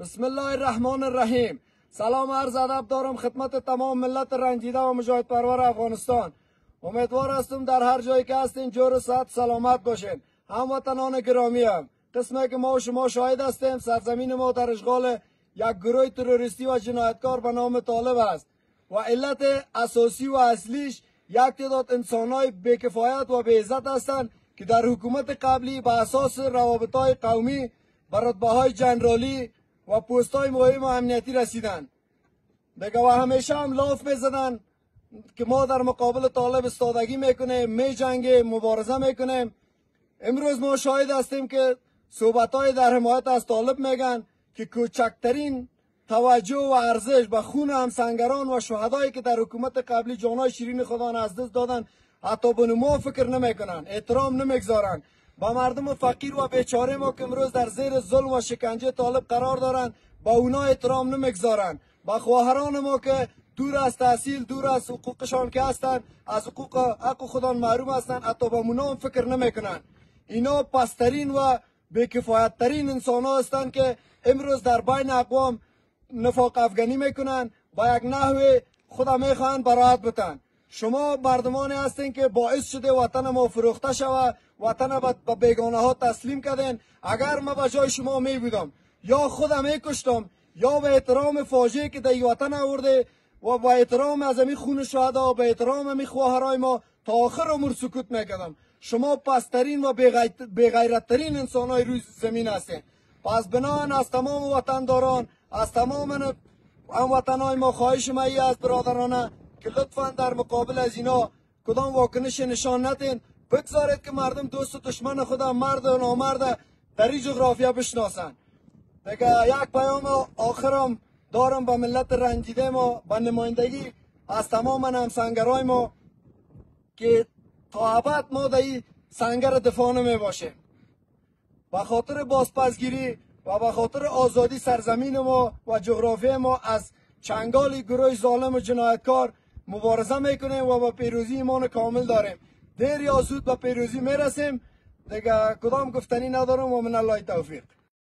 بسم الله الرحمن الرحیم. سلام عرض ادب دارم خدمت تمام ملت رنجیده و مجاهد پرور افغانستان. امیدوار هستم در هر جایی که هستین جور و صحت سلامت باشین. هموطنان گرامی هم قسمی که ما و شما شاهد هستیم، سرزمین ما در اشغال یک گروه تروریستی و جنایتکار به نام طالب است و علت اساسی و اصلیش یک تعداد انسانهای بیکفایت و بی‌عزت هستند که در حکومت قبلی به اساس روابط‌های قومی به رتبه‌های جنرالی و پست‌های مهم و امنیتی رسیدن دیگه و همیشه هم لاف میزدن که ما در مقابل طالب استادگی میکنیم، میجنگیم، مبارزه میکنیم. امروز ما شاهد هستیم که صحبت‌های در حمایت از طالب میگن که کوچکترین توجه و ارزش به خون همسنگران و شهدایی که در حکومت قبلی جانای شیرین خدا از دست دادن حتی به ما فکر نمیکنن، احترام نمیگذارن. با مردم فقیر و بیچاره ما که امروز در زیر ظلم و شکنجه طالب قرار دارن با اونا احترام نمیگذارن. با خواهران ما که دور از تحصیل، دور از حقوقشان که هستن، از حق خودان محروم هستن، حتی به اونا هم فکر نمیکنن. اینا پسترین و بیکفایت ترین انسان ها هستند که امروز در بین اقوام نفاق افغانی میکنن، با یک نحوه خدا میخوان براحت بتن. شما مردمانی هستین که باعث شده وطن ما فروخته شود، وطن به بیگانه ها تسلیم کردین. اگر ما به جای شما می بودم یا خودم میکشتم یا به احترام فاجعه که در وطن آورده و با احترام از امی خون شهدا، به احترام امی خواهرای ما تا آخر عمر سکوت میکردم. شما پسترین و بیغیرتترین انسانهای روی زمین هستین. پس بناهن از تمام وطنداران، از تمام هموطنهای ما خواهش ما ای از برادرانه که لطفا در مقابل از اینا کدام واکنش نشان ندین. بگذارید که مردم دوست و دشمن خدا، مرد و نامرد در این جغرافیا بشناسن. دیگه یک پیام آخرم دارم به ملت رنجیده ما، به نمایندگی از تمام همسنگرای ما که تا ابد ما در این سنگر دفاع نمی باشیم. به خاطر بازپسگیری و به خاطر آزادی سرزمین ما و جغرافی ما از چنگال گروه ظالم و جنایتکار مبارزه میکنیم و به پیروزی ایمان کامل داریم. دیر یا زود به پیروزی میرسیم. دیگه کدام گفتنی ندارم و من الله توفیق.